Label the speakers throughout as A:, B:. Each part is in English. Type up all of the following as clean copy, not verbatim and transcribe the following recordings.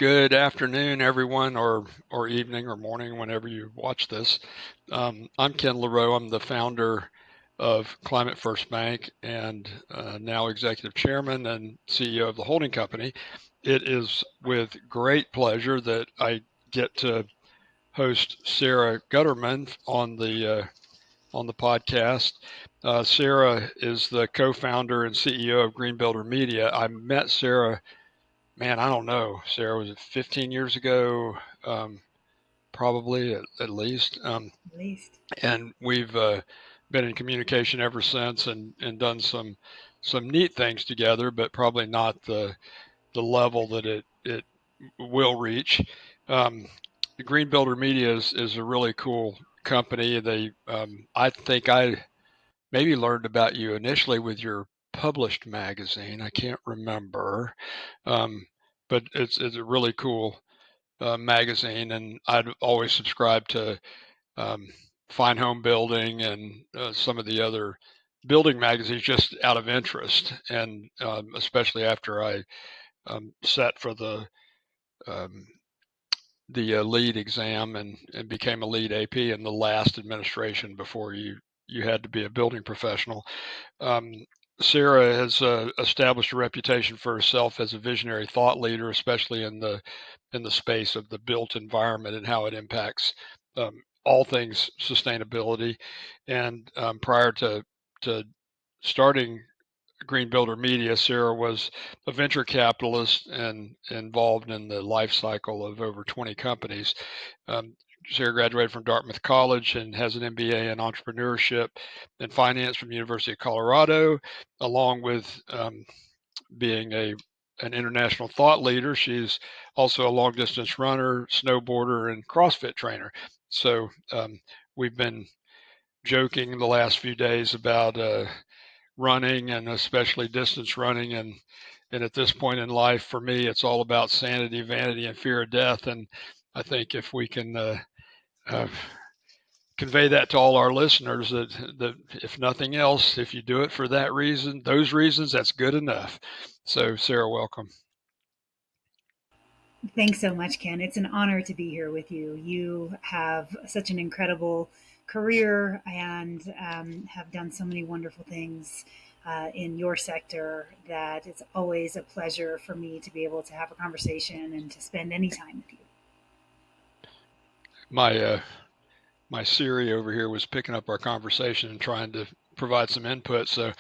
A: Good afternoon, everyone, or evening or morning, whenever you watch this. I'm Ken LaRoe. I'm the founder of Climate First Bank and now executive chairman and CEO of the holding company. It is with great pleasure that I get to host Sara Gutterman on the podcast. Sara is the co-founder and CEO of Green Builder Media. I met Sara, man, I don't know. Sara, was it 15 years ago? Um, Probably at least.
B: At least.
A: And we've been in communication ever since and done some neat things together, but probably not the level that it will reach. Um, Green Builder Media is a really cool company. I think I maybe learned about you initially with your published magazine. I can't remember, um, but it's a really cool magazine, and I'd always subscribed to um, Fine Home Building and some of the other building magazines just out of interest, and especially after I sat for um, the lead exam and became a lead AP in the last administration before you had to be a building professional. Um, Sara has established a reputation for herself as a visionary thought leader, especially in the space of the built environment and how it impacts all things sustainability. And prior to starting Green Builder Media, Sara was a venture capitalist and involved in the life cycle of over 20 companies. Um, Sara graduated from Dartmouth College and has an MBA in entrepreneurship and finance from the University of Colorado, along with being an international thought leader. She's also a long distance runner, snowboarder, and CrossFit trainer. So we've been joking the last few days about running and especially distance running, and at this point in life for me it's all about sanity, vanity, and fear of death. And I think if we can uh, convey that to all our listeners, that if nothing else, if you do it for that reason, those reasons, that's good enough. So Sara, welcome.
B: Thanks so much, Ken. It's an honor to be here with you. You have such an incredible career and have done so many wonderful things in your sector that it's always a pleasure for me to be able to have a conversation and to spend any time with you.
A: My uh, my Siri over here was picking up our conversation and trying to provide some input, so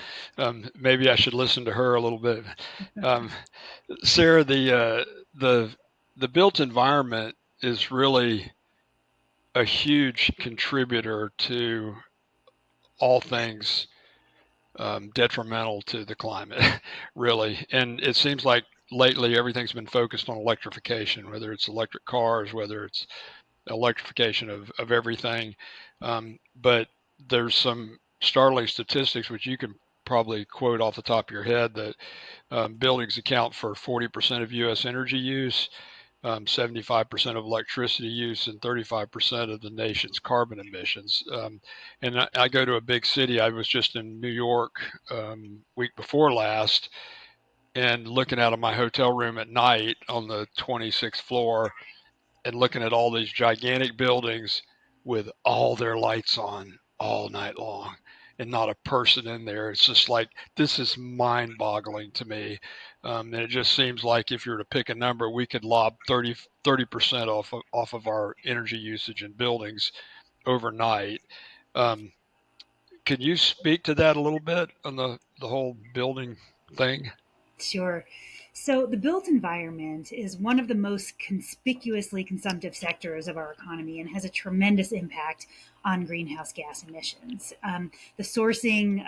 A: maybe I should listen to her a little bit. um, Sara, the the built environment is really a huge contributor to all things detrimental to the climate, really. And it seems like lately everything's been focused on electrification, whether it's electric cars, whether it's electrification of everything. But there's some startling statistics which you can probably quote off the top of your head that buildings account for 40% of U.S. energy use, 75% of electricity use, and 35% of the nation's carbon emissions. And I go to a big city. I was just in New York week before last, and looking out of my hotel room at night on the 26th floor and looking at all these gigantic buildings with all their lights on all night long and not a person in there. It's just like, this is mind boggling to me. And it just seems like if you were to pick a number, we could lob 30% off of our energy usage in buildings overnight. Um, can you speak to that a little bit on the whole building thing?
B: Sure. So, the built environment is one of the most conspicuously consumptive sectors of our economy and has a tremendous impact on greenhouse gas emissions. The sourcing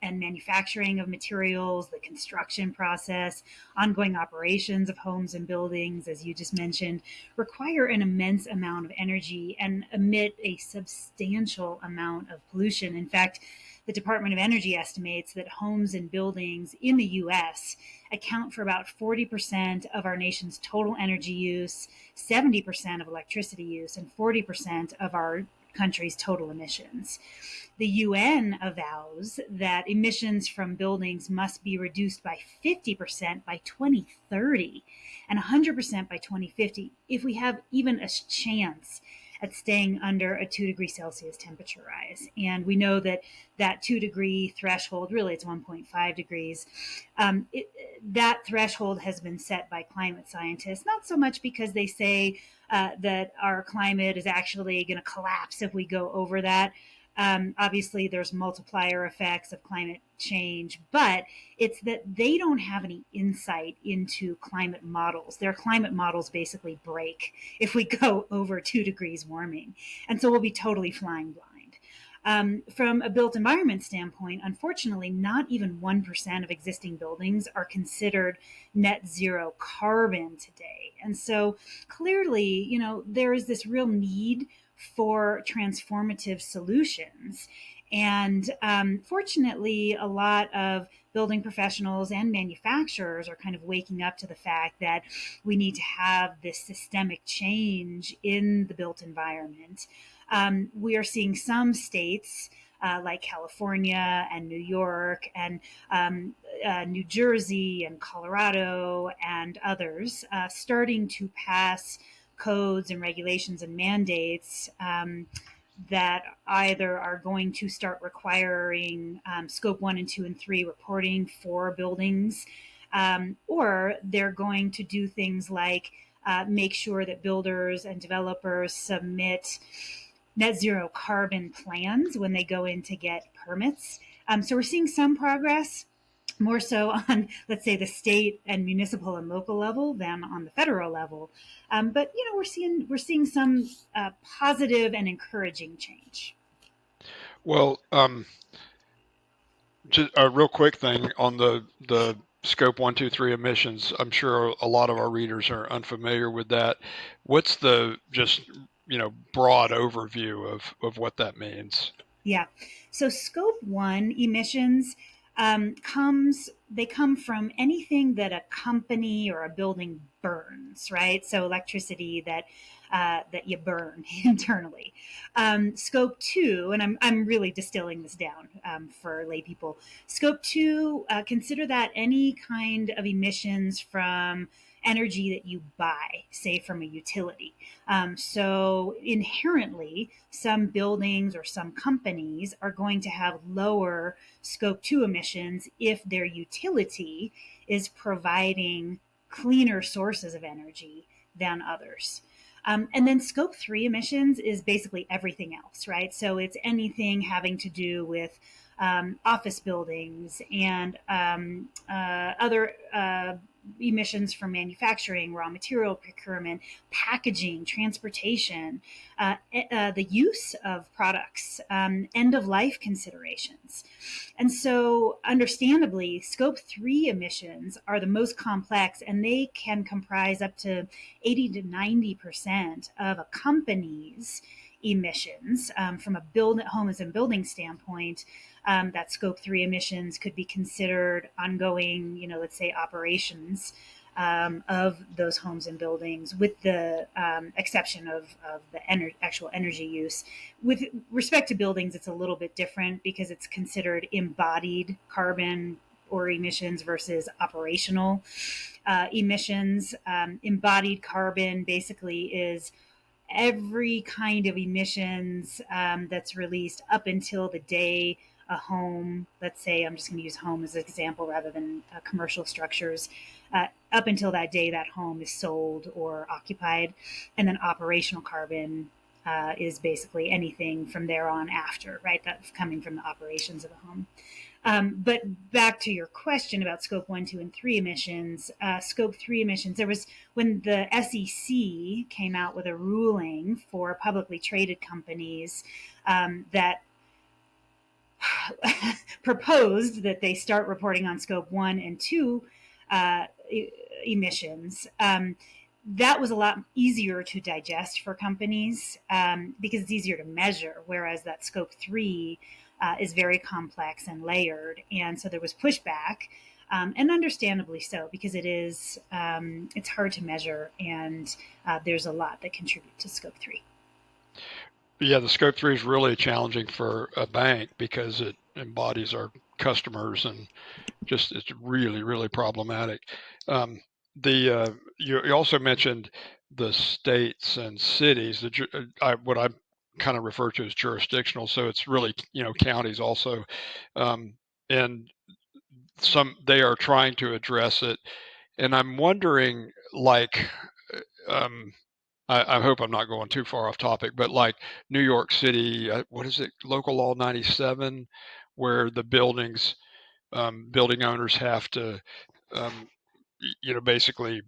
B: and manufacturing of materials, the construction process, ongoing operations of homes and buildings, as you just mentioned, require an immense amount of energy and emit a substantial amount of pollution. In fact, the Department of Energy estimates that homes and buildings in the US account for about 40% of our nation's total energy use, 70% of electricity use, and 40% of our country's total emissions. The UN avows that emissions from buildings must be reduced by 50% by 2030 and 100% by 2050 if we have even a chance at staying under a 2 degree Celsius temperature rise. And we know that that 2 degree threshold, really it's 1.5 degrees, that threshold has been set by climate scientists, not so much because they say that our climate is actually going to collapse if we go over that. Obviously, there's multiplier effects of climate change, but it's that they don't have any insight into climate models. Their climate models basically break if we go over 2 degrees warming. And so we'll be totally flying blind. From a built environment standpoint, unfortunately, not even 1% of existing buildings are considered net zero carbon today. And so clearly, there is this real need for transformative solutions. And fortunately, a lot of building professionals and manufacturers are kind of waking up to the fact that we need to have this systemic change in the built environment. We are seeing some states like California and New York and New Jersey and Colorado and others starting to pass codes and regulations and mandates that either are going to start requiring scope 1 and 2 and 3 reporting for buildings, or they're going to do things like make sure that builders and developers submit net zero carbon plans when they go in to get permits. So we're seeing some progress, more so on, let's say, the state and municipal and local level than on the federal level. But we're seeing some positive and encouraging change.
A: Well, just a real quick thing on the scope 1, 2, 3 emissions. I'm sure a lot of our readers are unfamiliar with that. What's the just broad overview of what that means?
B: Yeah. So scope one emissions come from anything that a company or a building burns, right? So electricity that you burn internally. Scope two, and I'm really distilling this down for lay people. Scope two, consider that any kind of emissions from energy that you buy, say from a utility. So inherently, some buildings or some companies are going to have lower scope 2 emissions if their utility is providing cleaner sources of energy than others. And then scope 3 emissions is basically everything else, right? So it's anything having to do with office buildings and other emissions from manufacturing, raw material procurement, packaging, transportation, the use of products, end of life considerations. And so, understandably, scope 3 emissions are the most complex, and they can comprise up to 80 to 90% of a company's emissions from a homes and building standpoint. That scope 3 emissions could be considered ongoing, let's say operations of those homes and buildings, with the exception of the actual energy use. With respect to buildings, it's a little bit different because it's considered embodied carbon or emissions versus operational emissions. Embodied carbon basically is every kind of emissions that's released up until the day a home, let's say, I'm just going to use home as an example rather than commercial structures, up until that day that home is sold or occupied. And then operational carbon is basically anything from there on after, right? That's coming from the operations of a home. But back to your question about scope 1, 2, and 3 emissions, scope 3 emissions, there was when the SEC came out with a ruling for publicly traded companies that proposed that they start reporting on scope 1 and 2 uh, emissions. That was a lot easier to digest for companies because it's easier to measure, whereas that scope 3 is very complex and layered. And so there was pushback, and understandably so, because it's hard to measure, and there's a lot that contribute to scope 3.
A: Yeah, the scope three is really challenging for a bank because it embodies our customers and just it's really really problematic. Um, the you also mentioned the states and cities. What I kind of refer to as jurisdictional, so it's really counties also, um, and some they are trying to address it. And I'm wondering, like, um, I hope I'm not going too far off topic, but like New York City, what is it, Local Law 97, where the building owners have to, um, basically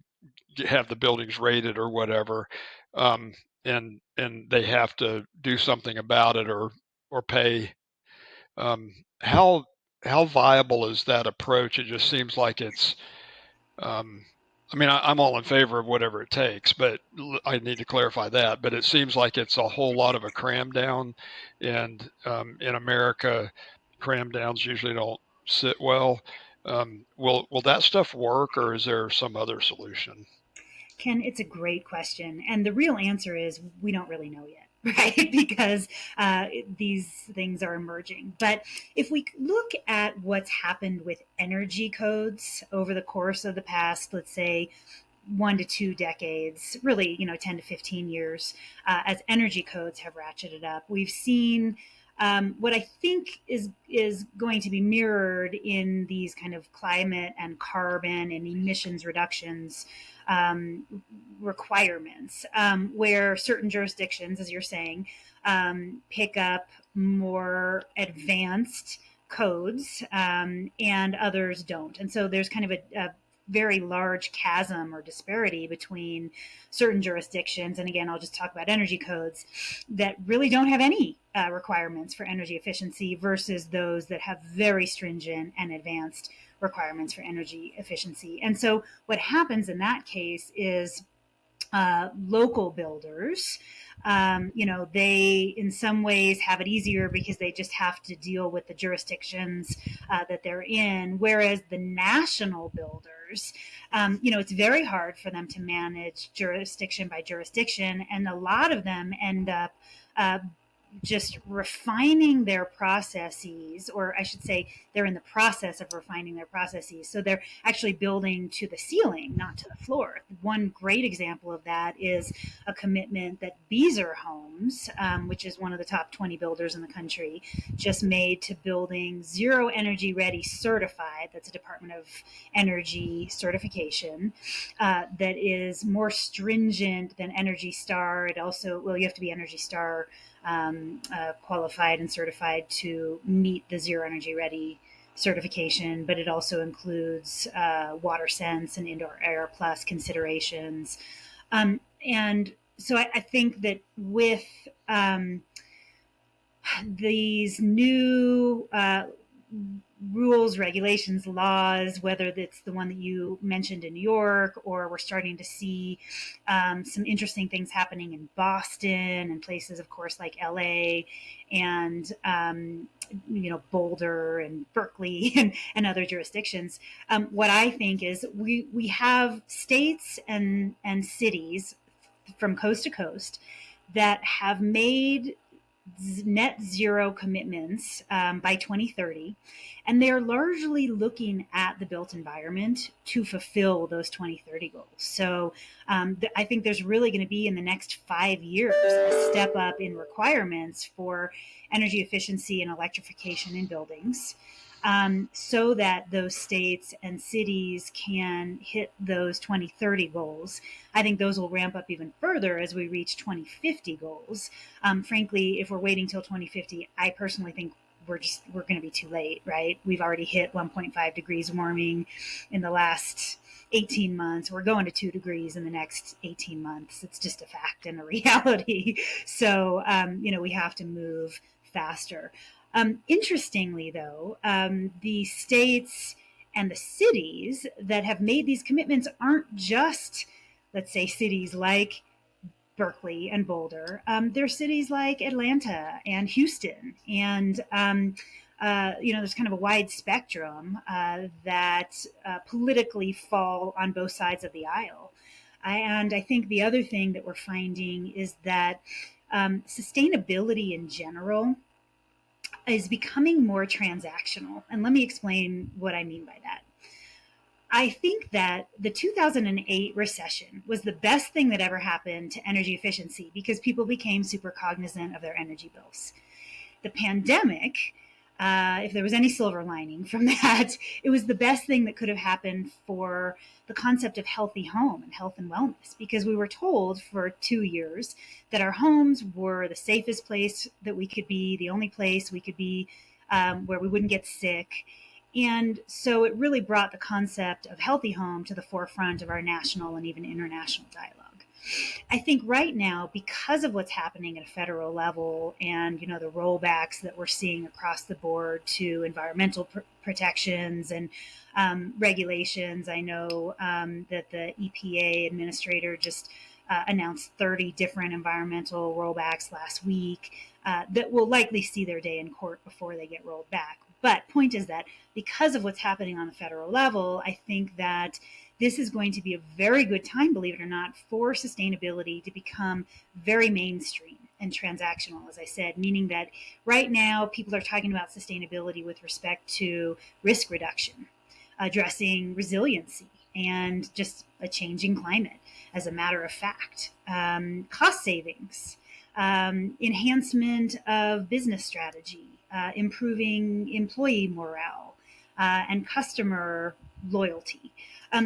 A: have the buildings rated or whatever, um, and they have to do something about it or pay. Um, how how viable is that approach? It just seems like it's um, I mean, I'm all in favor of whatever it takes, but I need to clarify that. But it seems like it's a whole lot of a cram down, and in America, cram downs usually don't sit well. Will that stuff work, or is there some other solution?
B: Ken, it's a great question. And the real answer is we don't really know yet, right? Because these things are emerging. But if we look at what's happened with energy codes over the course of the past, let's say, 1 to 2 decades, really, 10 to 15 years, as energy codes have ratcheted up, we've seen what I think is going to be mirrored in these kind of climate and carbon and emissions reductions requirements, where certain jurisdictions, as you're saying, pick up more advanced codes, and others don't. And so there's kind of a very large chasm or disparity between certain jurisdictions. And again, I'll just talk about energy codes that really don't have any requirements for energy efficiency versus those that have very stringent and advanced requirements for energy efficiency. And so what happens in that case is local builders, they in some ways have it easier because they just have to deal with the jurisdictions that they're in. Whereas the national builders, it's very hard for them to manage jurisdiction by jurisdiction, and a lot of them end up uh, just refining their processes, or I should say, they're in the process of refining their processes. So they're actually building to the ceiling, not to the floor. One great example of that is a commitment that Beazer Homes, which is one of the top 20 builders in the country, just made to building Zero Energy Ready Certified. That's a Department of Energy certification that is more stringent than Energy Star. It also, well, you have to be Energy Star qualified and certified to meet the Zero Energy Ready certification, but it also includes water sense and indoor air plus considerations. And so I think that with these new rules, regulations, laws, whether it's the one that you mentioned in New York, or we're starting to see some interesting things happening in Boston and places, of course, like LA and Boulder and Berkeley and other jurisdictions. What I think is we have states and cities from coast to coast that have made net zero commitments by 2030. And they're largely looking at the built environment to fulfill those 2030 goals. So I think there's really going to be in the next 5 years a step up in requirements for energy efficiency and electrification in buildings. So that those states and cities can hit those 2030 goals. I think those will ramp up even further as we reach 2050 goals. Frankly, if we're waiting till 2050, I personally think we're going to be too late, right? We've already hit 1.5 degrees warming in the last 18 months. We're going to 2 degrees in the next 18 months. It's just a fact and a reality. So, we have to move faster. Interestingly, though, the states and the cities that have made these commitments aren't just, let's say, cities like Berkeley and Boulder. There are cities like Atlanta and Houston, and there's kind of a wide spectrum that politically fall on both sides of the aisle. And I think the other thing that we're finding is that Sustainability in general is becoming more transactional. And let me explain what I mean by that. I think that the 2008 recession was the best thing that ever happened to energy efficiency because people became super cognizant of their energy bills. The pandemic, if there was any silver lining from that, it was the best thing that could have happened for the concept of healthy home and health and wellness because we were told for 2 years that our homes were the safest place that we could be, the only place we could be where we wouldn't get sick. And so it really brought the concept of healthy home to the forefront of our national and even international dialogue. I think right now, because of what's happening at a federal level and the rollbacks that we're seeing across the board to environmental protections and regulations, I know that the EPA administrator just announced 30 different environmental rollbacks last week that will likely see their day in court before they get rolled back. But point is that because of what's happening on the federal level, I think that this is going to be a very good time, believe it or not, for sustainability to become very mainstream and transactional, as I said, meaning that right now people are talking about sustainability with respect to risk reduction, addressing resiliency, and just a changing climate, as a matter of fact, cost savings, enhancement of business strategy, improving employee morale, and customer loyalty.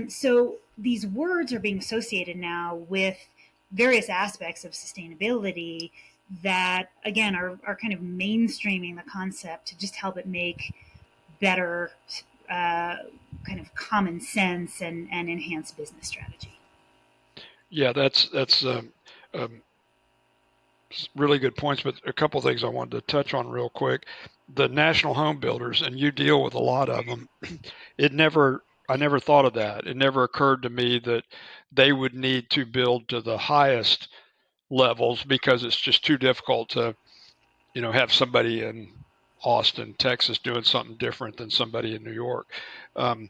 B: So these words are being associated now with various aspects of sustainability that, again, are kind of mainstreaming the concept to just help it make better kind of common sense and enhance business strategy.
A: Yeah, that's um, really good points. But a couple of things I wanted to touch on real quick. The national home builders, and you deal with a lot of them. I never thought of that. It never occurred to me that they would need to build to the highest levels because it's just too difficult to, have somebody in Austin, Texas doing something different than somebody in New York. Um,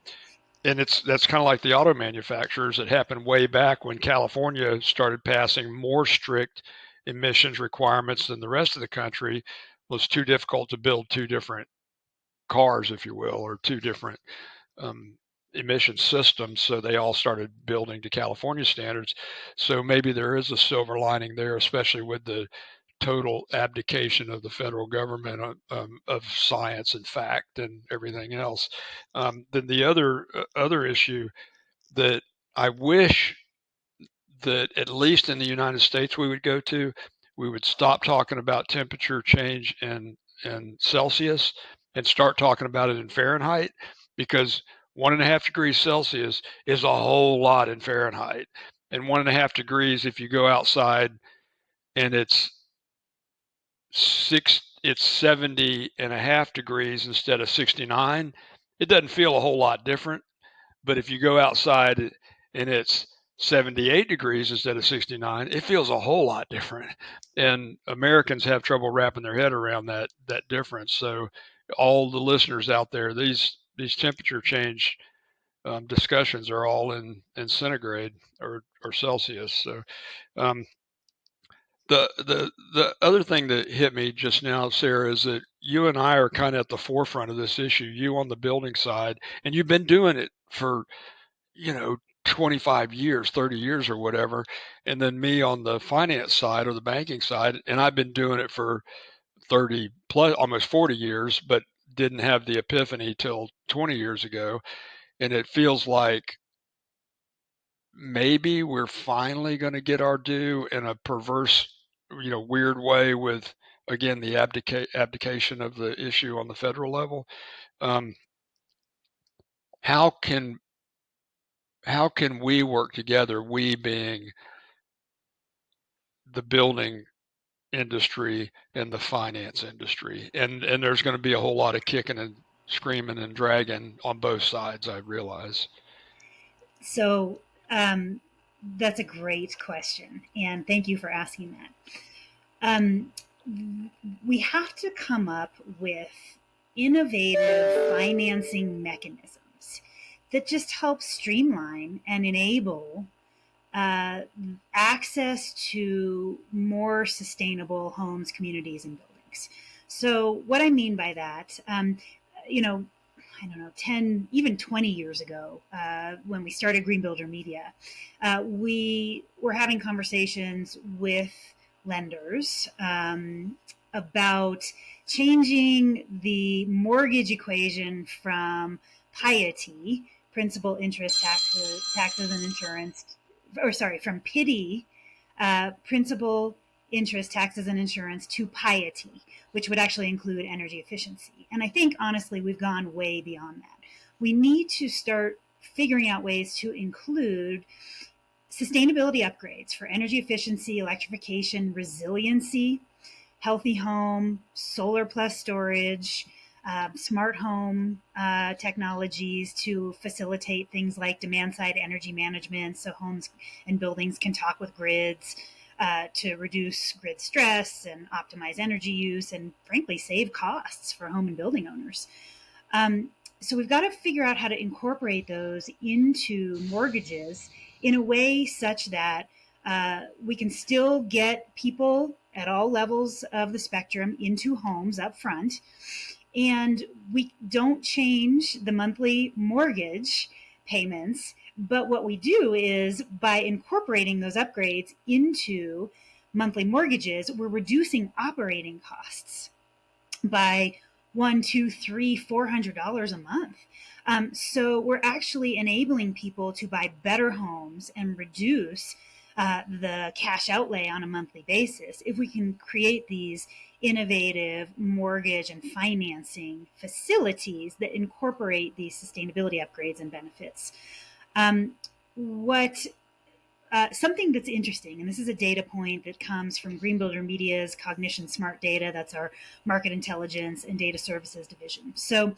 A: and that's kind of like the auto manufacturers. It happened way back when California started passing more strict emissions requirements than the rest of the country. It was too difficult to build two different cars, if you will, or two different um, emission systems. So they all started building to California standards. So maybe there is a silver lining there, especially with the total abdication of the federal government of science and fact and everything else. Then the other issue that I wish that at least in the United States we would go to, we would stop talking about temperature change in Celsius and start talking about it in Fahrenheit, because 1.5 degrees Celsius is a whole lot in Fahrenheit, and 1.5 degrees if you go outside and it's 70.5 degrees instead of 69, it doesn't feel a whole lot different. But if you go outside and it's 78 degrees instead of 69, it feels a whole lot different. And Americans have trouble wrapping their head around that difference. So all the listeners out there, these temperature change discussions are all in centigrade or Celsius. So um, the other thing that hit me just now, Sarah, is that you and I are kind of at the forefront of this issue. You on the building side, and you've been doing it for, you know 25 years, 30 years or whatever, and then me on the finance side or the banking side, and I've been doing it for 30 plus almost 40 years, but didn't have the epiphany till 20 years ago. And it feels like maybe we're finally going to get our due in a perverse, weird way with, again, the abdication of the issue on the federal level. Um, how can how can we work together? We being the building industry and the finance industry, and there's going to be a whole lot of kicking and screaming and dragging on both sides, I realize.
B: So that's a great question, and thank you for asking that. Um, we have to come up with innovative financing mechanisms that just help streamline and enable uh, access to more sustainable homes, communities, and buildings. So, what I mean by that, you know, I don't know, 10, even 20 years ago, when we started Green Builder Media, we were having conversations with lenders about changing the mortgage equation from piety, principal, interest, taxes and insurance, or sorry, from pity, principal, interest, taxes, and insurance, to piety, which would actually include energy efficiency. And I think, honestly, we've gone way beyond that. We need to start figuring out ways to include sustainability upgrades for energy efficiency, electrification, resiliency, healthy home, solar plus storage, smart home technologies to facilitate things like demand side energy management, so homes and buildings can talk with grids, to reduce grid stress and optimize energy use, and frankly save costs for home and building owners. Um, so we've got to figure out how to incorporate those into mortgages in a way such that we can still get people at all levels of the spectrum into homes up front, and we don't change the monthly mortgage payments. But what we do is, by incorporating those upgrades into monthly mortgages, we're reducing operating costs by one, two, three, $400 a month. So we're actually enabling people to buy better homes and reduce the cash outlay on a monthly basis if we can create these innovative mortgage and financing facilities that incorporate these sustainability upgrades and benefits. What Something that's interesting, and this is a data point that comes from Green Builder Media's Cognition Smart Data, that's our market intelligence and data services division. So,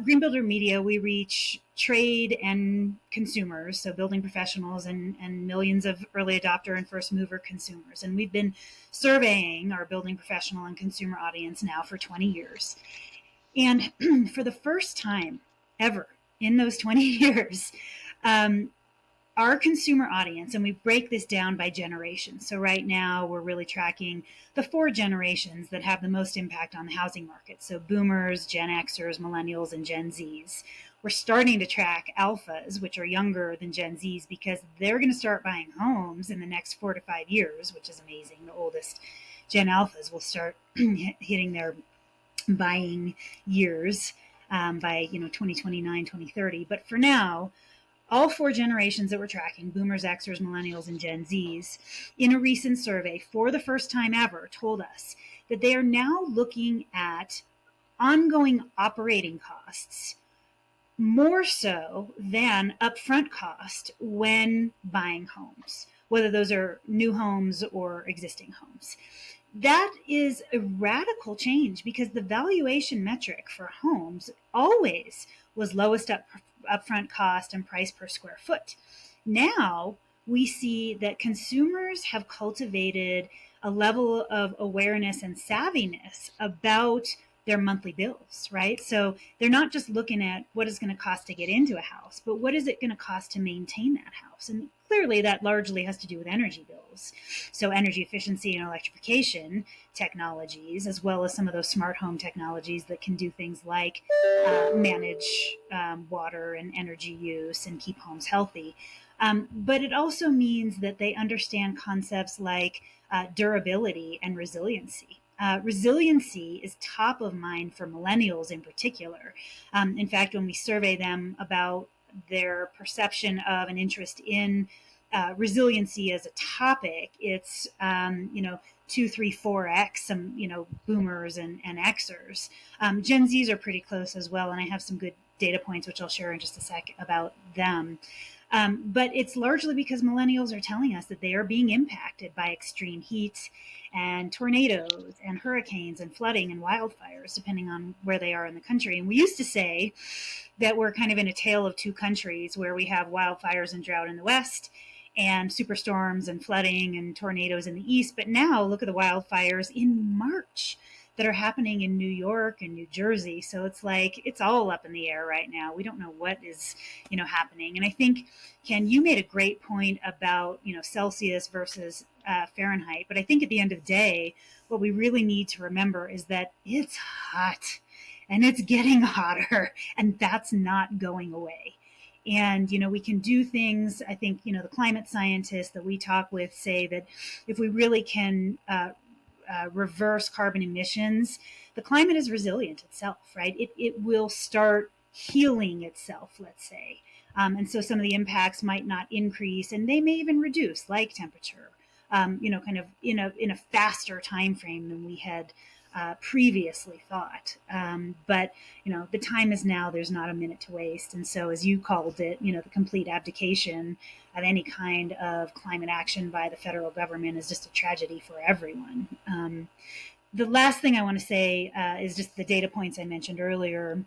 B: Green Builder Media, we reach trade and consumers, so building professionals and millions of early adopter and first mover consumers. And we've been surveying our building professional and consumer audience now for 20 years. And for the first time ever in those 20 years, our consumer audience, and we break this down by generation. So right now we're really tracking the four generations that have the most impact on the housing market. So boomers, Gen Xers, millennials, and Gen Zs. We're starting to track alphas, which are younger than Gen Zs, because they're going to start buying homes in the next 4 to 5 years, which is amazing. The oldest Gen Alphas will start hitting their buying years by 2029, 2030. But for now, all four generations that we're tracking, boomers, Xers, millennials, and Gen Zs, in a recent survey for the first time ever told us that they are now looking at ongoing operating costs more so than upfront cost when buying homes, whether those are new homes or existing homes. That is a radical change, because the valuation metric for homes always was lowest upfront cost and price per square foot. Now we see that consumers have cultivated a level of awareness and savviness about their monthly bills, right? So they're not just looking at what it's going to cost to get into a house, but what is it going to cost to maintain that house? And clearly that largely has to do with energy bills. So energy efficiency and electrification technologies, as well as some of those smart home technologies that can do things like manage water and energy use and keep homes healthy. But it also means that they understand concepts like durability and resiliency. Resiliency is top of mind for millennials in particular. In fact, when we survey them about their perception of an interest in resiliency as a topic, it's 2, 3, 4x some boomers and Xers. Gen Zs are pretty close as well, and I have some good data points which I'll share in just a sec about them. But it's largely because millennials are telling us that they are being impacted by extreme heat and tornadoes and hurricanes and flooding and wildfires, depending on where they are in the country. And we used to say that we're kind of in a tale of two countries, where we have wildfires and drought in the West and superstorms and flooding and tornadoes in the East. But now look at the wildfires in March. that are happening in New York and New Jersey. So it's like it's all up in the air right now. We don't know what is, happening. And I think, Ken, you made a great point about, Celsius versus Fahrenheit. But I think at the end of the day, what we really need to remember is that it's hot and it's getting hotter, and that's not going away. And we can do things. I think the climate scientists that we talk with say that if we really can reverse carbon emissions, the climate is resilient itself, right? It will start healing itself, let's say. And so some of the impacts might not increase, and they may even reduce, like temperature, kind of in a faster time frame than we had previously thought. But the time is now. There's not a minute to waste. And so, as you called it, the complete abdication of any kind of climate action by the federal government is just a tragedy for everyone. The last thing I want to say is just the data points I mentioned earlier.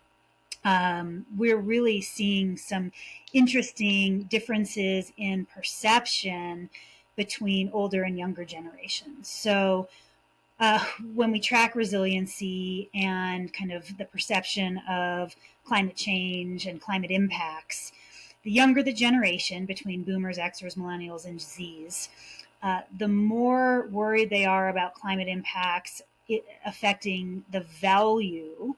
B: We're really seeing some interesting differences in perception between older and younger generations. So, when we track resiliency and kind of the perception of climate change and climate impacts, the younger the generation between boomers, Xers, millennials, and Zs, the more worried they are about climate impacts affecting the value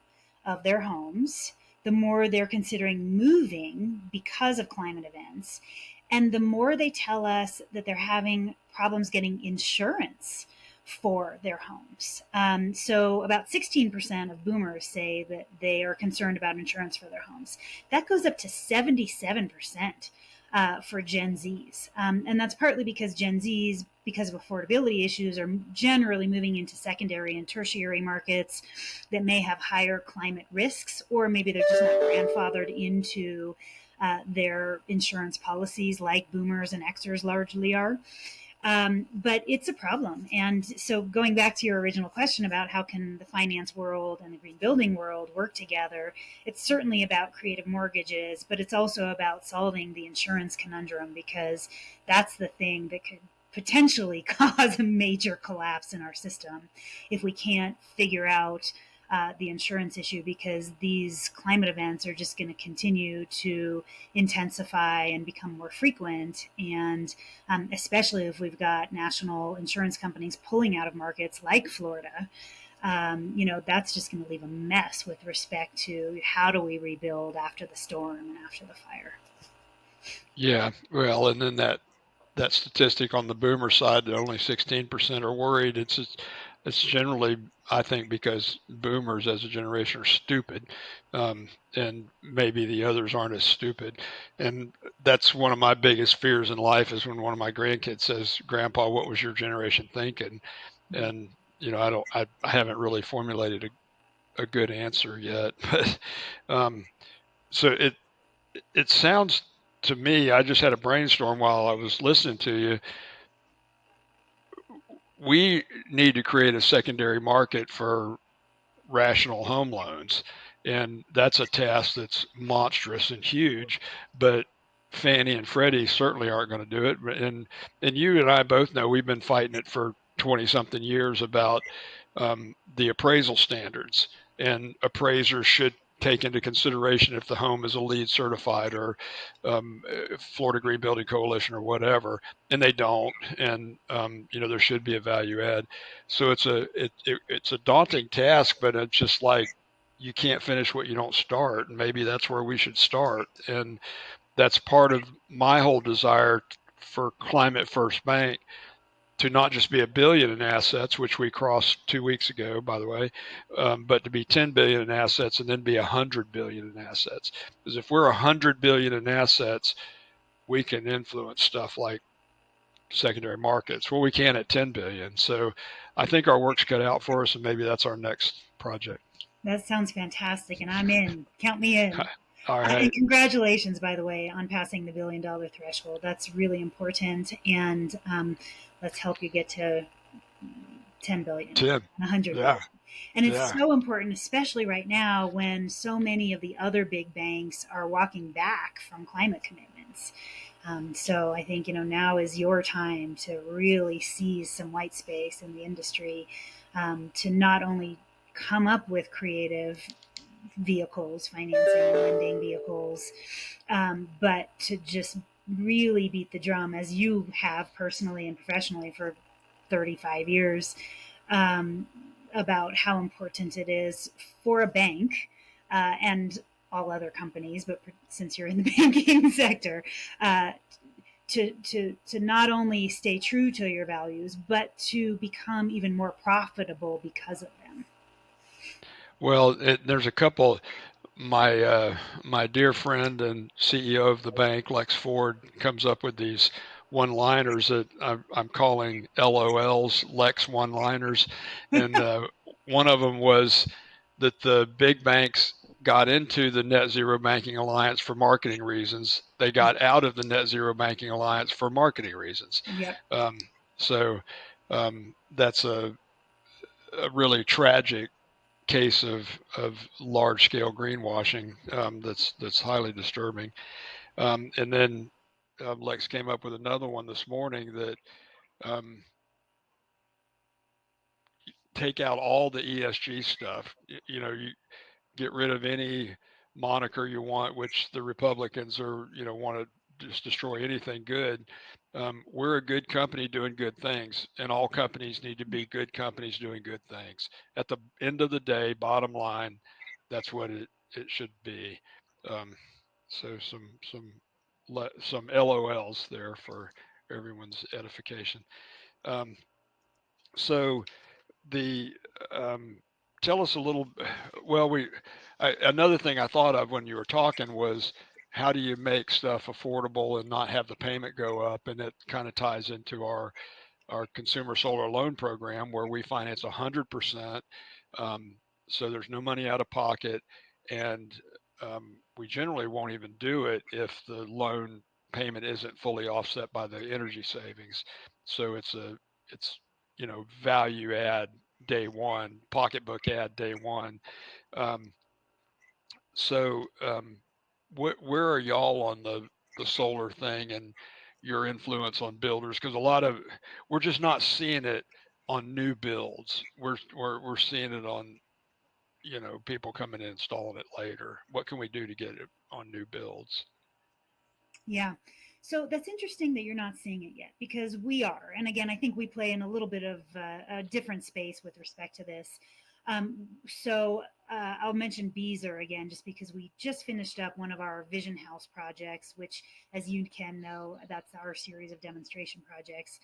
B: of their homes, the more they're considering moving because of climate events, and the more they tell us that they're having problems getting insurance for their homes. So about 16% of boomers say that they are concerned about insurance for their homes. That goes up to 77% for Gen Zs. And that's partly because Gen Zs, because of affordability issues, are generally moving into secondary and tertiary markets that may have higher climate risks, or maybe they're just not grandfathered into their insurance policies like boomers and Xers largely are. But it's a problem. And so going back to your original question about how can the finance world and the green building world work together, it's certainly about creative mortgages, but it's also about solving the insurance conundrum, because that's the thing that could potentially cause a major collapse in our system if we can't figure out the insurance issue, because these climate events are just going to continue to intensify and become more frequent. And especially if we've got national insurance companies pulling out of markets like Florida, that's just going to leave a mess with respect to how do we rebuild after the storm and after the fire.
A: Yeah, well, and then that statistic on the boomer side that only 16% are worried. It's generally, I think, because boomers as a generation are stupid, and maybe the others aren't as stupid. And that's one of my biggest fears in life is when one of my grandkids says, "Grandpa, what was your generation thinking?" And I haven't really formulated a good answer yet, but um, so it sounds to me, I just had a brainstorm while I was listening to you. We need to create a secondary market for rational home loans. And that's a task that's monstrous and huge, but Fannie and Freddie certainly aren't going to do it. And you and I both know we've been fighting it for 20 something years about the appraisal standards, and appraisers should take into consideration if the home is a LEED certified or Florida Green Building Coalition or whatever, and they don't. And there should be a value add. So it's a daunting task, but it's just like you can't finish what you don't start, and maybe that's where we should start. And that's part of my whole desire for Climate First Bank to not just be a billion in assets, which we crossed 2 weeks ago, by the way, but to be 10 billion in assets and then be 100 billion in assets. Because if we're 100 billion in assets, we can influence stuff like secondary markets. Well, we can at 10 billion. So I think our work's cut out for us, and maybe that's our next project.
B: That sounds fantastic, and I'm in. Count me in.
A: All
B: And
A: right,
B: congratulations, by the way, on passing the $1 billion threshold. That's really important. And let's help you get to 10 billion,
A: 10.
B: 100 billion.
A: Yeah,
B: And it's
A: yeah,
B: so important, especially right now when so many of the other big banks are walking back from climate commitments. So I think now is your time to really seize some white space in the industry, to not only come up with creative vehicles, financing and lending vehicles, but to just really beat the drum as you have personally and professionally for 35 years, um, about how important it is for a bank and all other companies, but since you're in the banking sector, uh, to not only stay true to your values, but to become even more profitable because of them.
A: Well, there's a couple. My dear friend and CEO of the bank, Lex Ford, comes up with these one-liners that I'm calling LOLs, Lex one-liners, and one of them was that the big banks got into the net zero banking alliance for marketing reasons. They got out of the net zero banking alliance for marketing reasons.
B: Yep.
A: Um, so that's a really tragic case of large scale greenwashing that's highly disturbing. And then Lex came up with another one this morning that um, take out all the ESG stuff. You get rid of any moniker you want, which the Republicans are, want to just destroy anything good. We're a good company doing good things, and all companies need to be good companies doing good things. At the end of the day, bottom line, that's what it should be. Um, so some LOLs there for everyone's edification. Um, so the um, tell us a little. Well, another thing I thought of when you were talking was how do you make stuff affordable and not have the payment go up, and it kind of ties into our consumer solar loan program where we finance 100%. Um, so there's no money out of pocket, and we generally won't even do it if the loan payment isn't fully offset by the energy savings. So it's value add day one, pocketbook add day one. Um, so where are y'all on the solar thing and your influence on builders? Because a lot of we're just not seeing it on new builds. We're seeing it on people coming in installing it later. What can we do to get it on new builds?
B: Yeah. So that's interesting that you're not seeing it yet because we are. And again, I think we play in a little bit of a different space with respect to this. I'll mention Beezer again, just because we just finished up one of our Vision House projects, which, as you can know, that's our series of demonstration projects.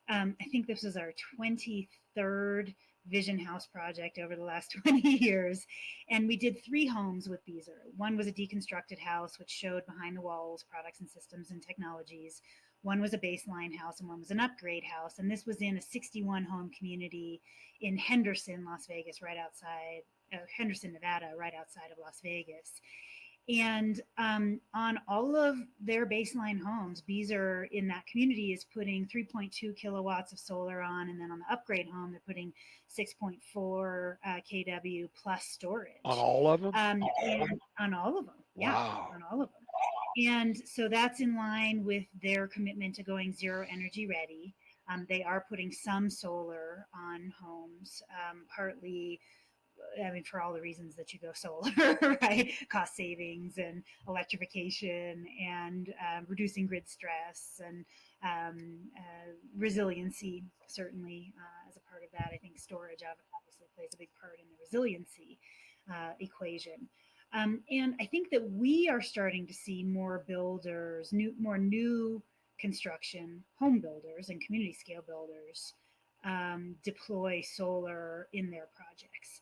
B: I think this is our 23rd Vision House project over the last 20 years. And we did three homes with Beezer. One was a deconstructed house, which showed behind the walls products and systems and technologies. One was a baseline house, and one was an upgrade house. And this was in a 61 home community in Henderson, Las Vegas, right outside Henderson, Nevada, right outside of Las Vegas. And on all of their baseline homes, Beezer in that community is putting 3.2 kilowatts of solar on. And then on the upgrade home, they're putting 6.4 kW plus
A: On
B: storage.
A: all of them?
B: And on all of them. Yeah,
A: Wow.
B: on all of them. And so that's in line with their commitment to going zero energy ready. They are putting some solar on homes, partly, I mean, for all the reasons that you go solar, right? Cost savings and electrification and reducing grid stress and resiliency, certainly, as a part of that. I think storage obviously plays a big part in the resiliency equation. And I think that we are starting to see more builders, more new construction home builders and community scale builders deploy solar in their projects.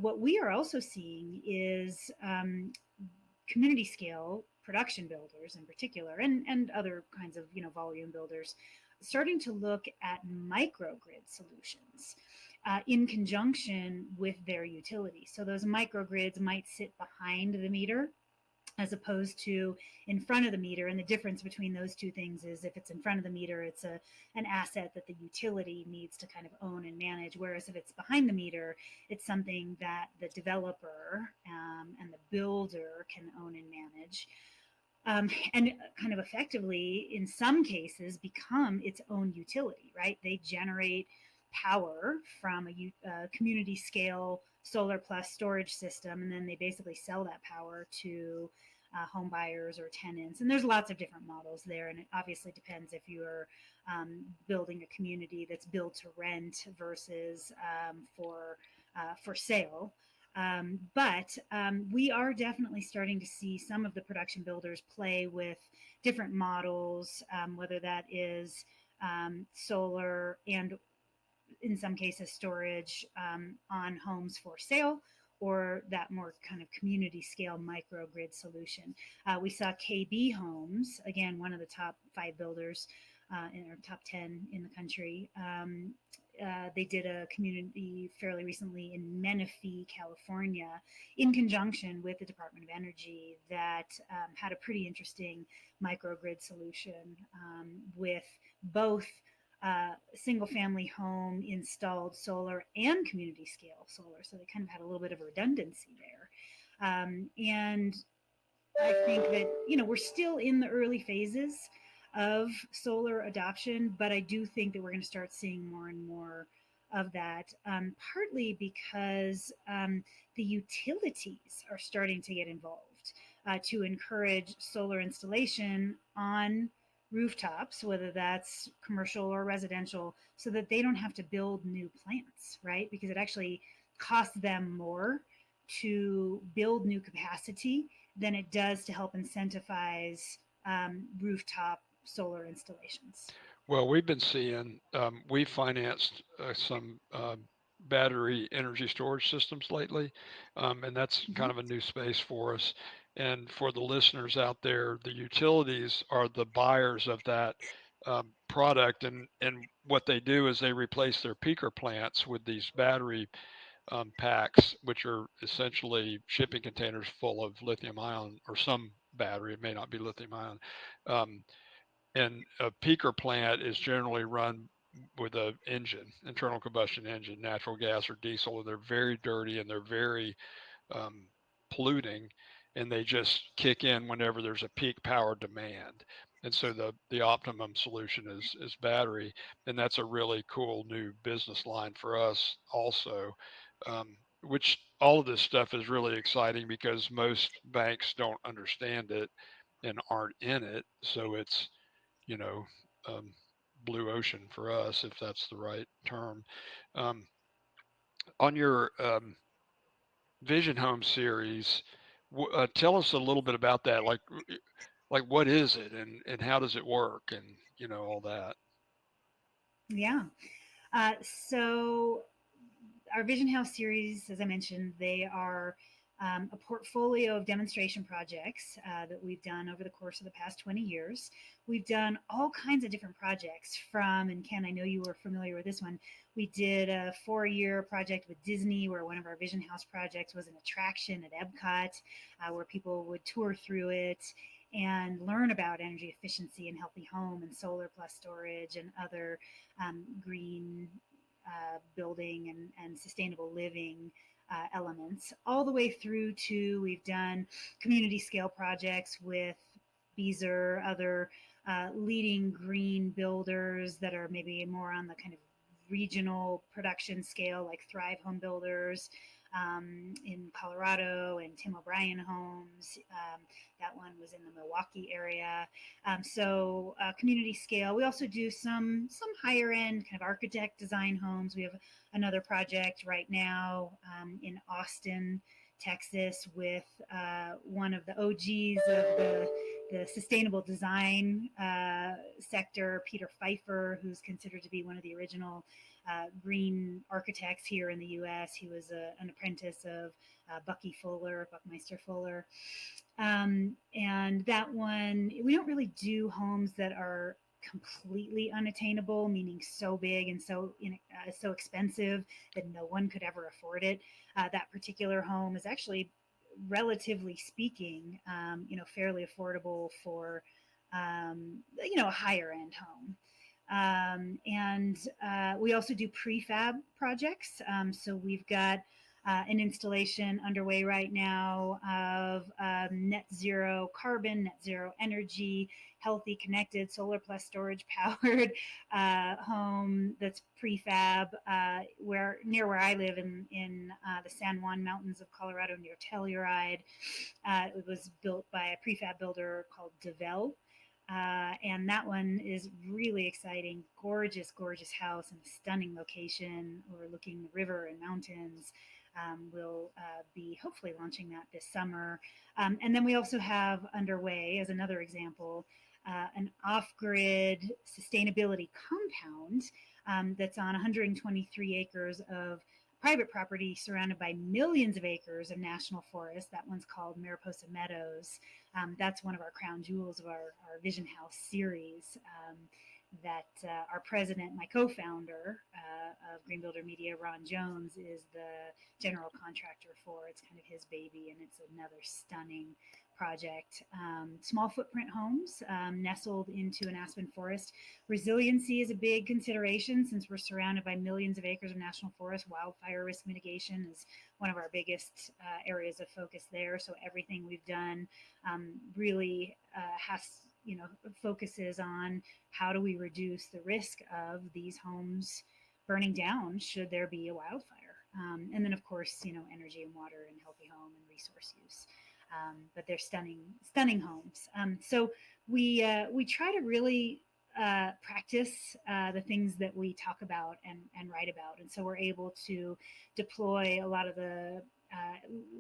B: What we are also seeing is community scale production builders in particular, and other kinds of volume builders, starting to look at microgrid solutions in conjunction with their utility. So those microgrids might sit behind the meter as opposed to in front of the meter. And the difference between those two things is if it's in front of the meter, it's an asset that the utility needs to kind of own and manage. Whereas if it's behind the meter, it's something that the developer and the builder can own and manage. And kind of effectively, in some cases, become its own utility, right? They generate power from a community scale solar plus storage system, and then they basically sell that power to home buyers or tenants. And there's lots of different models there, and it obviously depends if you're building a community that's built to rent versus for sale. But we are definitely starting to see some of the production builders play with different models, whether that is solar and in some cases storage on homes for sale, or that more kind of community scale microgrid solution. We saw KB Homes, again, one of the top 5 builders in our top 10 in the country. They did a community fairly recently in Menifee, California, in conjunction with the Department of Energy, that had a pretty interesting microgrid solution with both single family home installed solar and community scale solar. So they kind of had a little bit of redundancy there. And I think that, we're still in the early phases of solar adoption, but I do think that we're going to start seeing more and more of that, partly because the utilities are starting to get involved to encourage solar installation on rooftops, whether that's commercial or residential, so that they don't have to build new plants, right? Because it actually costs them more to build new capacity than it does to help incentivize rooftop solar installations.
A: Well, we've been seeing, we financed some battery energy storage systems lately, and that's
B: Mm-hmm.
A: kind of a new space for us. And for the listeners out there, the utilities are the buyers of that product, and what they do is they replace their peaker plants with these battery packs, which are essentially shipping containers full of lithium ion or some battery. It may not be lithium ion. Um, and a peaker plant is generally run with a engine, internal combustion engine, natural gas or diesel, and they're very dirty and they're very um, polluting, and they just kick in whenever there's a peak power demand. And so the optimum solution is battery, and that's a really cool new business line for us also. Which all of this stuff is really exciting because most banks don't understand it and aren't in it, so it's you know, um, blue ocean for us, if that's the right term. Um, on your Vision Home series, tell us a little bit about that. Like what is it, and how does it work, and all that.
B: Yeah. So our Vision House series, as I mentioned, they are a portfolio of demonstration projects that we've done over the course of the past 20 years. We've done all kinds of different projects from, and Ken, I know you were familiar with this one. We did a 4-year project with Disney where one of our Vision House projects was an attraction at Epcot where people would tour through it and learn about energy efficiency and healthy home and solar plus storage and other green building and sustainable living elements, all the way through to we've done community scale projects with Beezer, other leading green builders that are maybe more on the kind of regional production scale, like Thrive Home Builders in Colorado and Tim O'Brien Homes. That one was in the Milwaukee area. So community scale. We also do some higher end kind of architect design homes. We have another project right now in Austin, Texas, with one of the OGs of the sustainable design sector, Peter Pfeiffer, who's considered to be one of the original green architects here in the U.S. He was an apprentice of Buckmeister Fuller. And that one, we don't really do homes that are completely unattainable, meaning so big and so expensive that no one could ever afford it. That particular home is actually, relatively speaking, fairly affordable for a higher end home. And we also do prefab projects. So we've got an installation underway right now of net zero carbon, net zero energy, healthy, connected, solar plus storage powered home that's prefab, where near where I live in the San Juan Mountains of Colorado near Telluride. It was built by a prefab builder called Devel. And that one is really exciting. Gorgeous, gorgeous house and stunning location overlooking the river and mountains. We'll be hopefully launching that this summer. And then we also have underway, as another example, an off grid sustainability compound that's on 123 acres of private property surrounded by millions of acres of national forest. That one's called Mariposa Meadows. That's one of our crown jewels of our Vision House series. That our president, my co-founder of Green Builder Media, Ron Jones, is the general contractor for. It's kind of his baby, and it's another stunning project. Small footprint homes nestled into an aspen forest. Resiliency is a big consideration since we're surrounded by millions of acres of national forest. Wildfire risk mitigation is one of our biggest areas of focus there. So everything we've done really has focuses on how do we reduce the risk of these homes burning down should there be a wildfire. And then, of course, energy and water and healthy home and resource use. But they're stunning, stunning homes. So we try to really practice the things that we talk about and write about. And so we're able to deploy a lot of the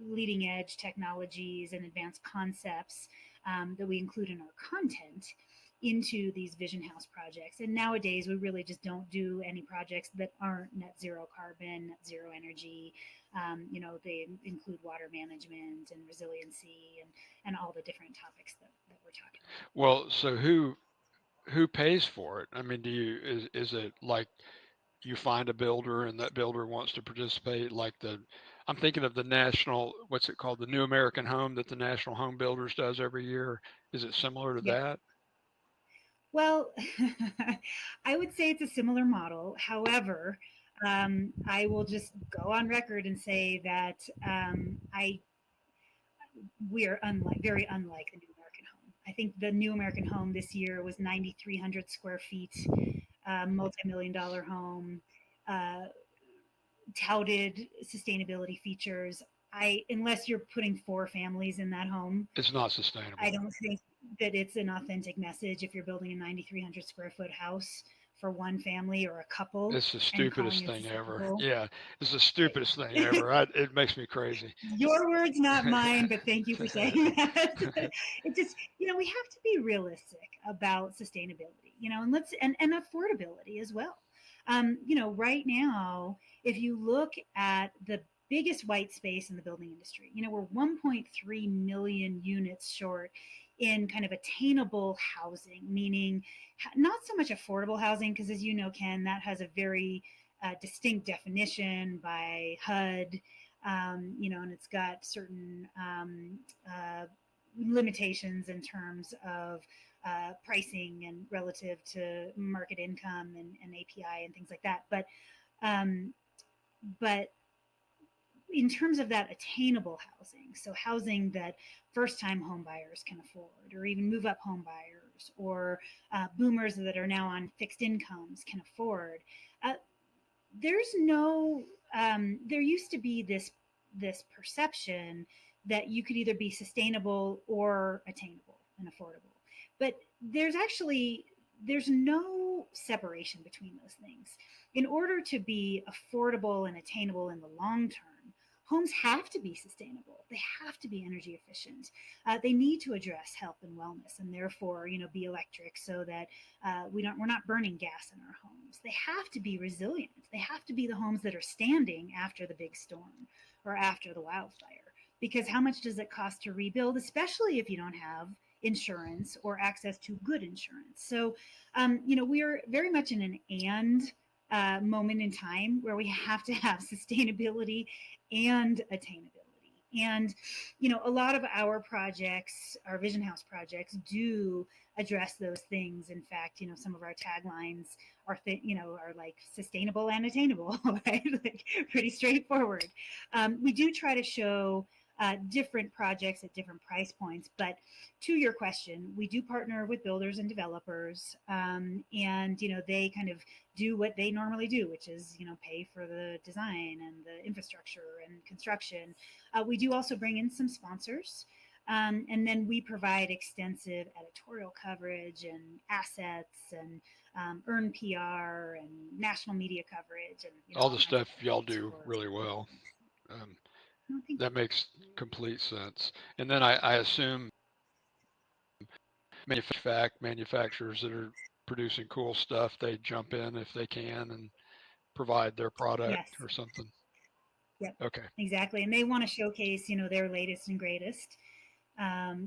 B: leading edge technologies and advanced concepts that we include in our content into these Vision House projects. And nowadays, we really just don't do any projects that aren't net zero carbon, net zero energy. They include water management and resiliency and all the different topics that we're talking about.
A: Well, so who pays for it? I mean, is it like you find a builder and that builder wants to participate, like I'm thinking of the national, what's it called, the New American Home that the National Home Builders does every year. Is it similar to
B: Yep.
A: that?
B: Well, I would say it's a similar model. However, I will just go on record and say that I we are very unlike the New American Home. I think the New American Home this year was 9,300 square feet, multi-million dollar home, uh, touted sustainability features. Unless you're putting four families in that home,
A: It's not
B: I
A: sustainable.
B: don't think that it's an authentic message if you're building a 9,300 square foot house for one family or a couple
A: It's the
B: and calling
A: stupidest
B: it
A: thing ever.
B: sustainable.
A: Yeah, it's the stupidest thing ever. It makes me crazy.
B: Your words, not mine, but thank you for saying that. It just, we have to be realistic about sustainability, and affordability as well. Right now, if you look at the biggest white space in the building industry, we're 1.3 million units short in kind of attainable housing, meaning not so much affordable housing, because as you know, Ken, that has a very distinct definition by HUD, and it's got certain limitations in terms of pricing and relative to market income and API and things like that. But in terms of that attainable housing, so housing that first time home buyers can afford, or even move up home buyers, or boomers that are now on fixed incomes can afford, uh, there's no there used to be this perception that you could either be sustainable or attainable and affordable, but there's no separation between those things. In order to be affordable and attainable in the long term, homes have to be sustainable. They have to be energy efficient. They need to address health and wellness, and therefore, be electric so that we're not burning gas in our homes. They have to be resilient. They have to be the homes that are standing after the big storm or after the wildfire. Because how much does it cost to rebuild, especially if you don't have insurance or access to good insurance? So, we are very much in an moment in time where we have to have sustainability and attainability. And, a lot of our projects, our Vision House projects, do address those things. In fact, some of our taglines are like sustainable and attainable, right? Like pretty straightforward. We do try to show different projects at different price points. But to your question, we do partner with builders and developers, and they kind of do what they normally do, which is pay for the design and the infrastructure and construction. We do also bring in some sponsors. And then we provide extensive editorial coverage and assets and earn PR and national media coverage and
A: All
B: all
A: the
B: kinds of
A: stuff y'all
B: benefits
A: do
B: for
A: really
B: our
A: well.
B: clients.
A: Um,
B: No, thank
A: that
B: you.
A: makes complete sense. And then I assume manufacturers that are producing cool stuff, they jump in if they can and provide their product
B: Yes.
A: or something.
B: Yep.
A: Okay,
B: Exactly. And they want to showcase, their latest and greatest.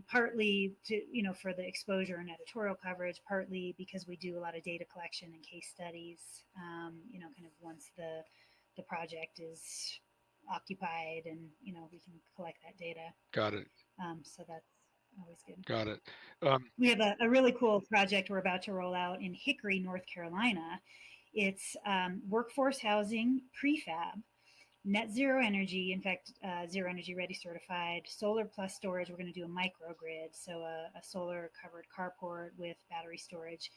B: Partly to for the exposure and editorial coverage, partly because we do a lot of data collection and case studies. Kind of once the project is occupied, and we can collect that data.
A: got it,
B: So that's always good.
A: got it. Um,
B: We have a really cool project we're about to roll out in Hickory, North Carolina. It's workforce housing prefab, net zero energy, in fact, zero energy ready certified, solar plus storage. We're going to do a microgrid, so a solar covered carport with battery storage.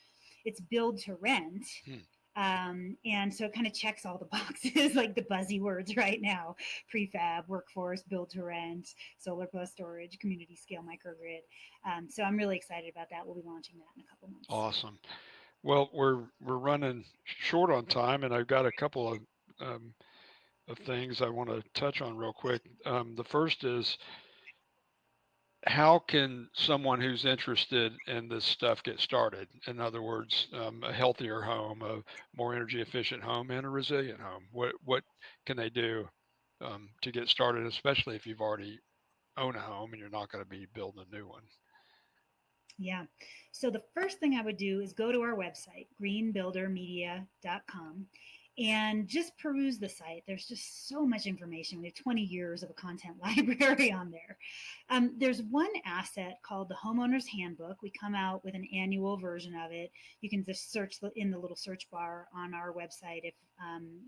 B: It's build to rent.
A: hmm,
B: And so it kind of checks all the boxes, like the buzzy words right now: prefab, workforce, build to rent, solar plus storage, community scale microgrid. So I'm really excited about that. We'll be launching that in a couple months.
A: awesome. Well, we're running short on time, and I've got a couple of things I want to touch on real quick. The first is, how can someone who's interested in this stuff get started? In other words, a healthier home, a more energy efficient home, and a resilient home. What can they do to get started, especially if you've already own a home and you're not going to be building a new one?
B: Yeah. So the first thing I would do is go to our website, greenbuildermedia.com, and just peruse the site. There's just so much information. We have 20 years of a content library on there. There's one asset called the Homeowner's Handbook. We come out with an annual version of it. You can just search in the little search bar on our website if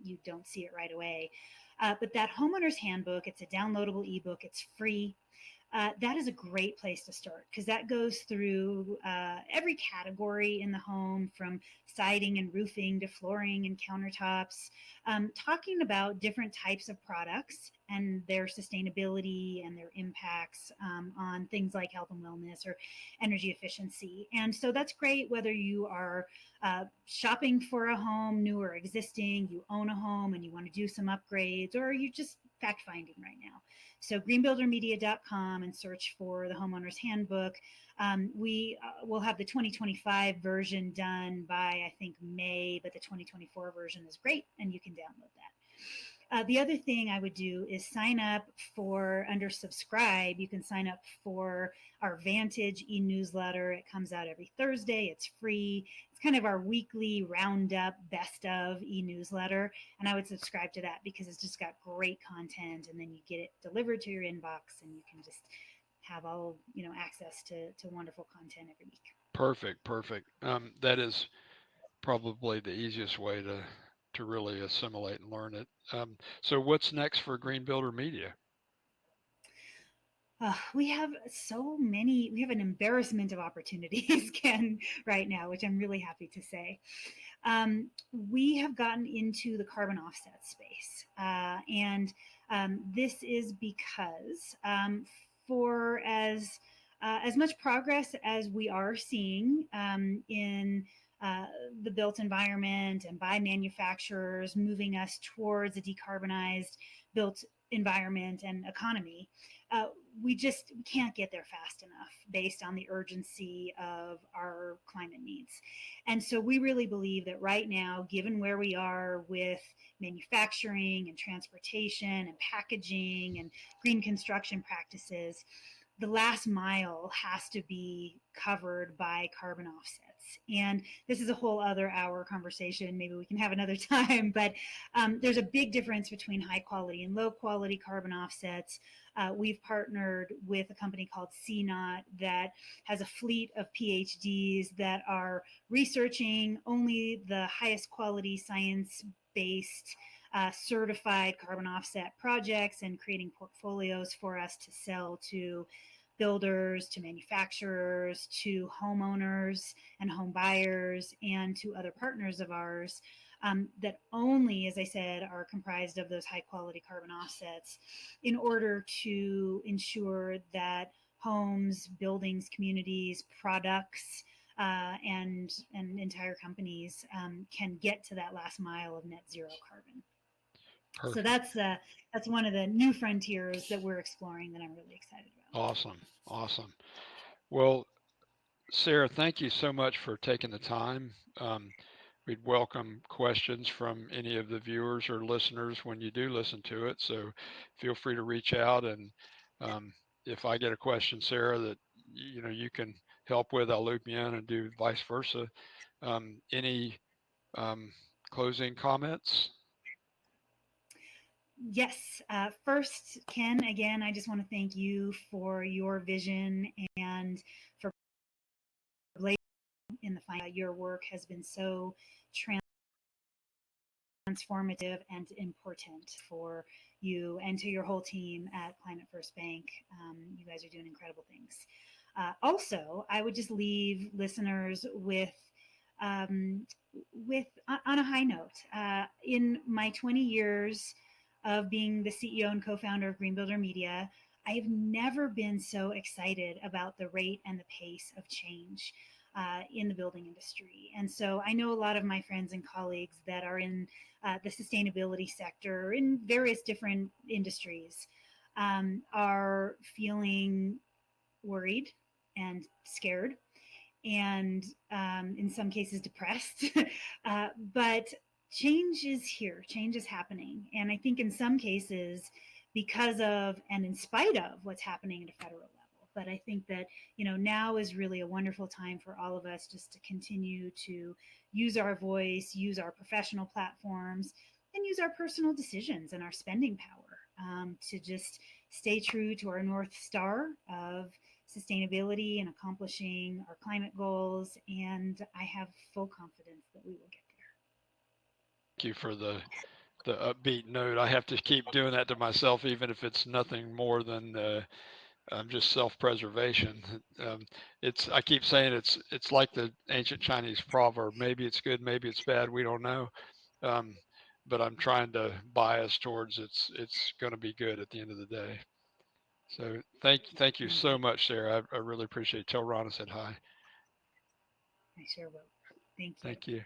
B: you don't see it right away. But that Homeowner's Handbook, it's a downloadable ebook. It's free. That is a great place to start because that goes through every category in the home, from siding and roofing to flooring and countertops, talking about different types of products and their sustainability and their impacts on things like health and wellness or energy efficiency. And so that's great whether you are shopping for a home, new or existing, you own a home and you want to do some upgrades, or you just fact finding right now. So greenbuildermedia.com and search for the Homeowner's Handbook. We will have the 2025 version done by, I think, May, but the 2024 version is great and you can download that. The other thing I would do is sign up for, under subscribe, you can sign up for our Vantage e newsletter. It comes out every Thursday, it's free. It's kind of our weekly roundup, best of e newsletter. And I would subscribe to that because it's just got great content. And then you get it delivered to your inbox and you can just have all, access to wonderful content every week.
A: Perfect, perfect. That is probably the easiest way to really assimilate and learn it. So what's next for Green Builder Media?
B: We have so many, we have an embarrassment of opportunities, Ken, right now, which I'm really happy to say. We have gotten into the carbon offset space. And this is because for as much progress as we are seeing in the built environment and by manufacturers moving us towards a decarbonized built environment and economy, uh, we can't get there fast enough based on the urgency of our climate needs. And so we really believe that right now, given where we are with manufacturing and transportation and packaging and green construction practices, the last mile has to be covered by carbon offsets. offsets. And this is a whole other hour conversation. Maybe we can have another time. But there's a big difference between high quality and low quality carbon offsets. We've partnered with a company called CNOT that has a fleet of PhDs that are researching only the highest quality science based certified carbon offset projects and creating portfolios for us to sell to builders, to manufacturers, to homeowners and home buyers, and to other partners of ours that only, as I said, are comprised of those high quality carbon offsets in order to ensure that homes, buildings, communities, products, and entire companies can get to that last mile of net zero carbon. So
A: Perfect.
B: that's one of the new frontiers that we're exploring that I'm really excited about.
A: Awesome. Awesome. Well, Sara, thank you so much for taking the time. We'd welcome questions from any of the viewers or listeners when you do listen to it. So feel free to reach out, and um, if I get a question, Sara, that you can help with, I'll loop you in, and do vice versa. Any um, closing comments?
B: Yes. First, Ken, again, I just want to thank you for your vision and for in the final. Your work has been so transformative and important for you and to your whole team at Climate First Bank. You guys are doing incredible things. Also, I would just leave listeners um, with on a high note. In my 20 years of being the CEO and co-founder of Green Builder Media, I have never been so excited about the rate and the pace of change in the building industry. And so I know a lot of my friends and colleagues that are in the sustainability sector in various different industries are feeling worried and scared and in some cases depressed. But change is here, change is happening. And I think in some cases, because of and in spite of what's happening at a federal level. But I think that, now is really a wonderful time for all of us just to continue to use our voice, use our professional platforms, and use our personal decisions and our spending power to just stay true to our North Star of sustainability and accomplishing our climate goals. And I have full confidence that we will get there.
A: Thank you for the upbeat note. I have to keep doing that to myself, even if it's nothing more than just self-preservation. It's I keep saying it's like the ancient Chinese proverb. Maybe it's good, maybe it's bad. We don't know. Um, but I'm trying to bias towards it's going to be good at the end of the day. So thank you so much, Sara. I really appreciate it. Tell Ron I said hi.
B: I sure will. Thank you.
A: Thank you.